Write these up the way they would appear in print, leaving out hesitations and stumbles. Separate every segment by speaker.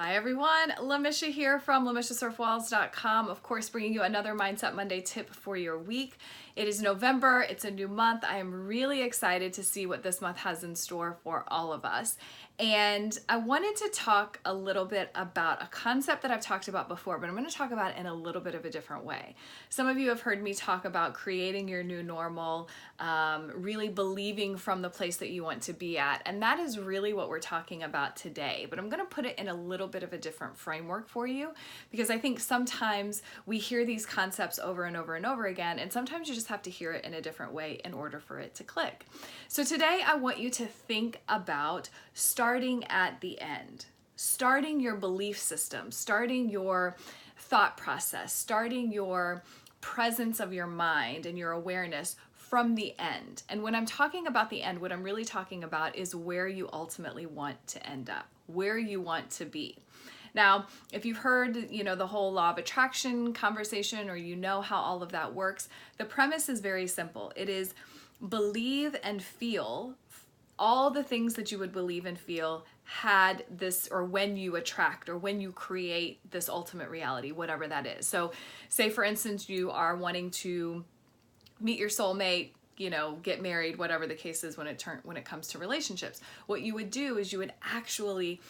Speaker 1: Hi everyone, Lamisha here from LamishaSerf-Walls.com. Of course, bringing you another Mindset Monday tip for your week. It is November, it's a new month. I am really excited to see what this month has in store for all of us. And I wanted to talk a little bit about a concept that I've talked about before, but I'm going to talk about it in a little bit of a different way. Some of you have heard me talk about creating your new normal, really believing from the place that you want to be at. And that is really what we're talking about today. But I'm going to put it in a little bit of a different framework for you, because I think sometimes we hear these concepts over and over and over again, and sometimes you just have to hear it in a different way in order for it to click. So today I want you to think about starting at the end, starting your belief system, starting your thought process, starting your presence of your mind and your awareness from the end. And when I'm talking about the end, what I'm really talking about is where you ultimately want to end up, where you want to be. Now, if you've heard, the whole law of attraction conversation, or you know how all of that works, the premise is very simple. It is believe and feel all the things that you would believe and feel had this, or when you attract, or when you create this ultimate reality, whatever that is. So say for instance, you are wanting to meet your soulmate, get married, whatever the case is when it comes to relationships. What you would do is you would actually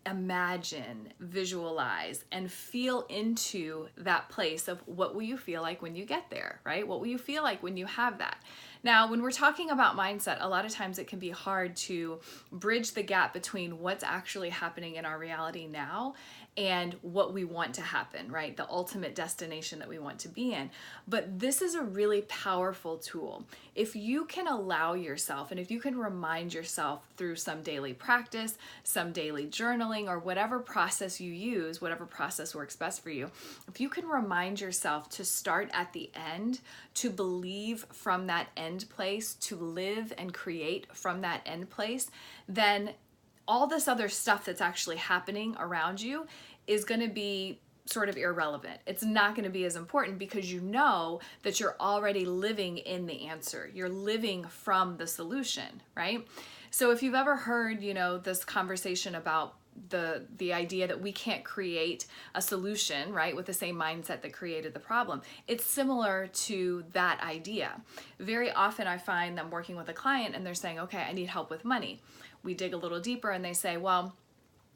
Speaker 1: imagine, visualize, and feel into that place of what will you feel like when you get there, right? What will you feel like when you have that? Now, when we're talking about mindset, a lot of times it can be hard to bridge the gap between what's actually happening in our reality now and what we want to happen, right? The ultimate destination that we want to be in. But this is a really powerful tool. If you can allow yourself, and if you can remind yourself through some daily practice, some daily journaling, or whatever process you use, whatever process works best for you, if you can remind yourself to start at the end, to believe from that end place, to live and create from that end place, then all this other stuff that's actually happening around you is going to be sort of irrelevant. It's not going to be as important, because you know that you're already living in the answer. You're living from the solution, right? So if you've ever heard, this conversation about the idea that we can't create a solution, right, with the same mindset that created the problem, it's similar to that idea. Very often I find them working with a client and they're saying, okay, I need help with money. We dig a little deeper and they say, well,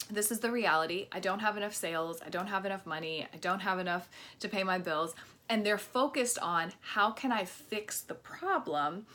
Speaker 1: this is the reality. I don't have enough sales. I don't have enough money. I don't have enough to pay my bills. And they're focused on how can I fix the problem,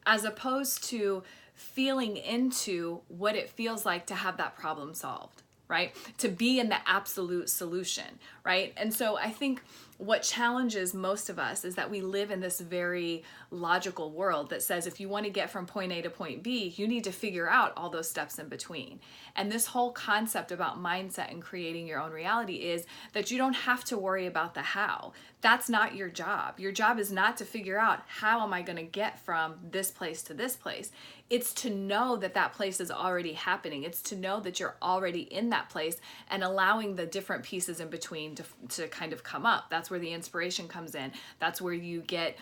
Speaker 1: as opposed to feeling into what it feels like to have that problem solved, right? To be in the absolute solution, right? And so I think what challenges most of us is that we live in this very logical world that says if you want to get from point A to point B, you need to figure out all those steps in between. And this whole concept about mindset and creating your own reality is that you don't have to worry about the how. That's not your job. Your job is not to figure out how am I going to get from this place to this place. It's to know that that place is already happening. It's to know that you're already in that place and allowing the different pieces in between to kind of come up. That's where the inspiration comes in. That's where you get,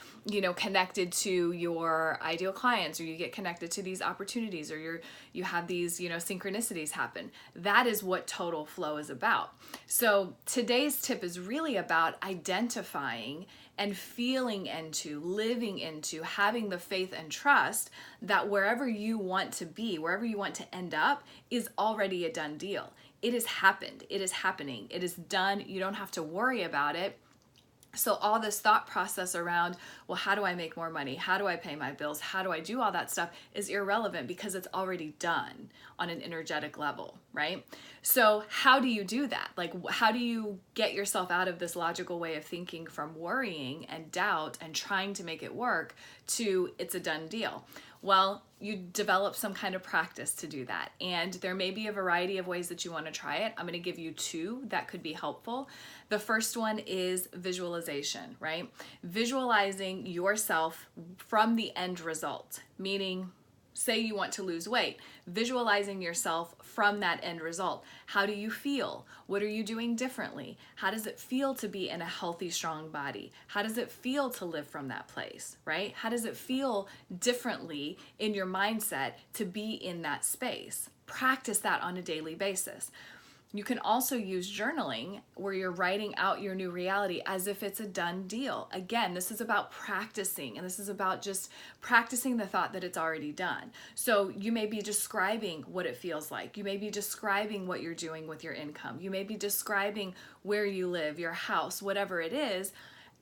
Speaker 1: connected to your ideal clients, or you get connected to these opportunities, or you have these, synchronicities happen. That is what total flow is about. So today's tip is really about identifying and feeling into, living into, having the faith and trust that wherever you want to be, wherever you want to end up, is already a done deal. It has happened. It is happening. It is done. You don't have to worry about it. So all this thought process around, well, how do I make more money? How do I pay my bills? How do I do all that stuff is irrelevant, because it's already done on an energetic level, right? So how do you do that? Like, how do you get yourself out of this logical way of thinking from worrying and doubt and trying to make it work to it's a done deal? Well, you develop some kind of practice to do that. And there may be a variety of ways that you want to try it. I'm going to give you two that could be helpful. The first one is visualization, right? Visualizing yourself from the end result, meaning say you want to lose weight, visualizing yourself from that end result. How do you feel? What are you doing differently? How does it feel to be in a healthy, strong body? How does it feel to live from that place, right? How does it feel differently in your mindset to be in that space? Practice that on a daily basis. You can also use journaling where you're writing out your new reality as if it's a done deal. Again, this is about practicing, and this is about just practicing the thought that it's already done. So you may be describing what it feels like. You may be describing what you're doing with your income. You may be describing where you live, your house, whatever it is,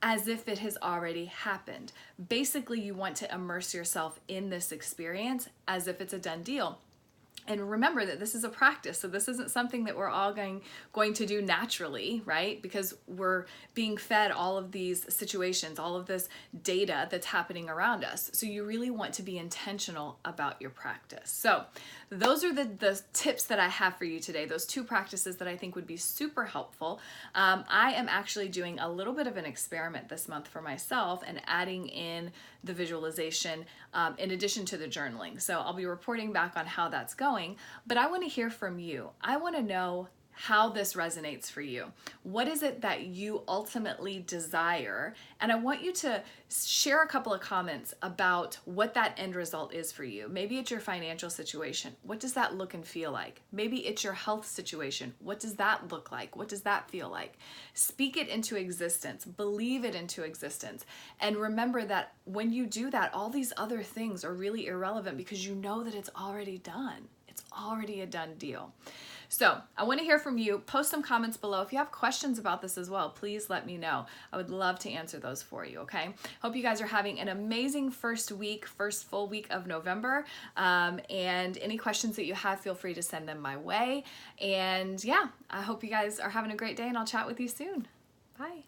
Speaker 1: as if it has already happened. Basically, you want to immerse yourself in this experience as if it's a done deal. And remember that this is a practice, so this isn't something that we're all going to do naturally, right? Because we're being fed all of these situations, all of this data that's happening around us. So you really want to be intentional about your practice. So those are the tips that I have for you today, those 2 practices that I think would be super helpful. I am actually doing a little bit of an experiment this month for myself and adding in the visualization in addition to the journaling. So I'll be reporting back on how that's going, but I want to hear from you. I want to know how this resonates for you. What is it that you ultimately desire? And I want you to share a couple of comments about what that end result is for you. Maybe it's your financial situation. What does that look and feel like? Maybe it's your health situation. What does that look like? What does that feel like? Speak it into existence. Believe it into existence. And remember that when you do that, all these other things are really irrelevant because you know that it's already done. It's already a done deal. So I want to hear from you. Post some comments below. If you have questions about this as well, please let me know. I would love to answer those for you, okay? Hope you guys are having an amazing first full week of November. And any questions that you have, feel free to send them my way. And yeah, I hope you guys are having a great day, and I'll chat with you soon. Bye.